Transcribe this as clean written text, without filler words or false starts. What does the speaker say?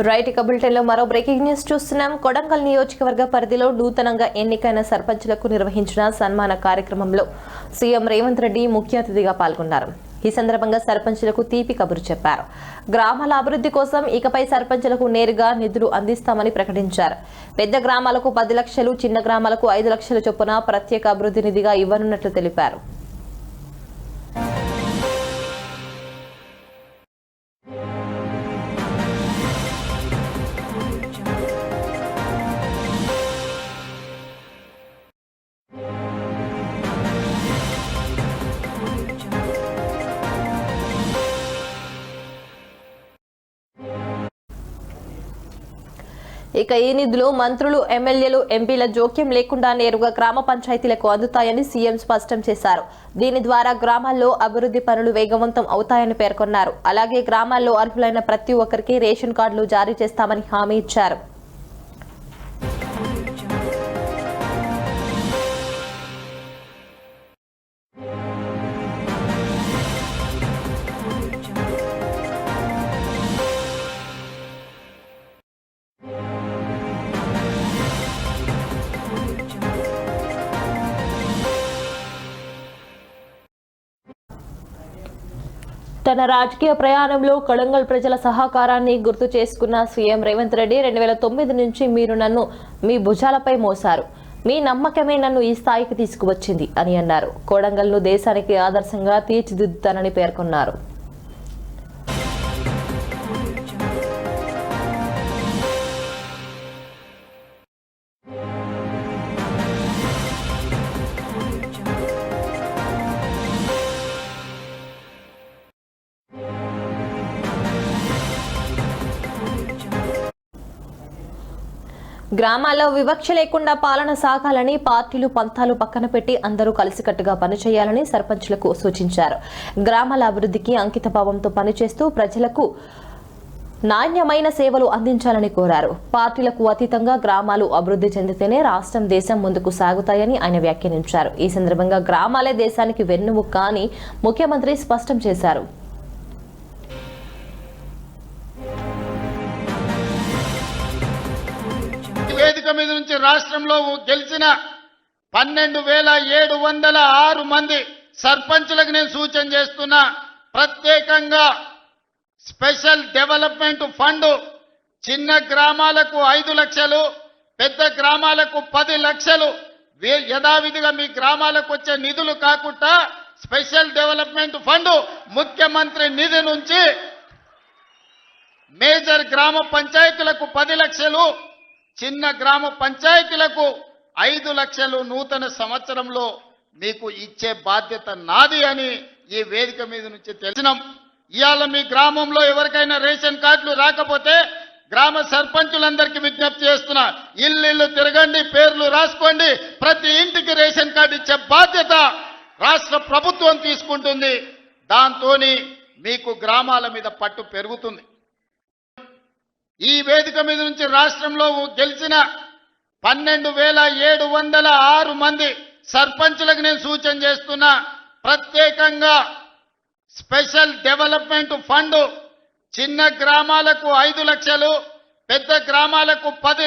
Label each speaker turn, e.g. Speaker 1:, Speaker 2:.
Speaker 1: Right ఇక బులెటిన్లో మరో బ్రేకింగ్ న్యూస్ చూస్తున్నాం. కొడంగల్ నియోజకవర్గ పరిధిలో నూతనంగా ఎన్నికైన సర్పంచులకు నిర్వహించిన సన్మాన కార్యక్రమంలో సీఎం రేవంత్ రెడ్డి ముఖ్య అతిథిగా పాల్గొన్నారు. ఈ సందర్భంగా సర్పంచులకు తీపి కబురు చెప్పారు. గ్రామాల అభివృద్ధి కోసం ఇకపై సర్పంచులకు నేరుగా నిధులు అందిస్తామని ప్రకటించారు. పెద్ద గ్రామాలకు 10 లక్షలు, చిన్న గ్రామాలకు 5 లక్షల చొప్పున ప్రత్యేక అభివృద్ధి నిధిగా ఇవ్వనున్నట్లు తెలిపారు. ఇక ఈ నిధులు మంత్రులు, ఎమ్మెల్యేలు, ఎంపీల జోక్యం లేకుండా నేరుగా గ్రామ పంచాయతీలకు అందుతాయని సీఎం స్పష్టం చేశారు. దీని ద్వారా గ్రామాల్లో అభివృద్ధి పనులు వేగవంతం అవుతాయని పేర్కొన్నారు. అలాగే గ్రామాల్లో అర్హులైన ప్రతి ఒక్కరికి రేషన్ కార్డులు జారీ చేస్తామని హామీ ఇచ్చారు. తన రాజకీయ ప్రయాణంలో కొడంగల్ ప్రజల సహకారాన్ని గుర్తు చేసుకున్న సీఎం రేవంత్ రెడ్డి 2009 నుంచి మీరు నన్ను మీ భుజాలపై మోశారు. మీ నమ్మకమే నన్ను ఈ స్థాయికి తీసుకువచ్చింది అని అన్నారు. కొడంగల్ను దేశానికి ఆదర్శంగా తీర్చిదిద్దుతానని పేర్కొన్నారు. గ్రామాల్లో వివక్ష లేకుండా పాలన సాగాలని, పార్టీలు పంతాలు పక్కన పెట్టి అందరూ కలిసికట్టుగా పనిచేయాలని సర్పంచులకు సూచించారు. గ్రామాల అభివృద్ధికి అంకితభావంతో పనిచేస్తూ ప్రజలకు నాణ్యమైన సేవలు అందించాలని కోరారు. పార్టీలకు అతీతంగా గ్రామాలు అభివృద్ధి చెందితేనే రాష్ట్రం, దేశం ముందుకు సాగుతాయని ఆయన వ్యాఖ్యానించారు. ఈ సందర్భంగా గ్రామాలే దేశానికి వెన్నెముక అని ముఖ్యమంత్రి స్పష్టం చేశారు.
Speaker 2: వేదిక మీద నుంచి రాష్ట్రంలో గెలిచిన 12,706 మంది సర్పంచులకు నేను సూచన చేస్తున్నా. ప్రత్యేకంగా స్పెషల్ డెవలప్మెంట్ ఫండ్ చిన్న గ్రామాలకు 5 లక్షలు, పెద్ద గ్రామాలకు 10 లక్షలు యథావిధిగా మీ గ్రామాలకు వచ్చే నిధులు కాకుండా స్పెషల్ డెవలప్మెంట్ ఫండ్ ముఖ్యమంత్రి నిధి నుంచి మేజర్ గ్రామ పంచాయతీలకు 10 లక్షలు, చిన్న గ్రామ పంచాయతీలకు 5 లక్షలు నూతన సంవత్సరంలో మీకు ఇచ్చే బాధ్యత నాది అని ఈ వేదిక మీద నుంచి తెలిసినాం. ఇవాళ మీ గ్రామంలో ఎవరికైనా రేషన్ కార్డులు రాకపోతే గ్రామ సర్పంచులందరికీ విజ్ఞప్తి చేస్తున్నా, ఇల్లు తిరగండి, పేర్లు రాసుకోండి, ప్రతి ఇంటికి రేషన్ కార్డు ఇచ్చే బాధ్యత రాష్ట్ర ప్రభుత్వం తీసుకుంటుంది. దాంతో మీకు గ్రామాల మీద పట్టు పెరుగుతుంది. ఈ వేదిక మీద నుంచి రాష్ట్రంలో గెలిచిన 12,706 మంది సర్పంచులకు నేను సూచన చేస్తున్నా. ప్రత్యేకంగా స్పెషల్ డెవలప్మెంట్ ఫండ్ చిన్న గ్రామాలకు 5 లక్షలు, పెద్ద గ్రామాలకు 10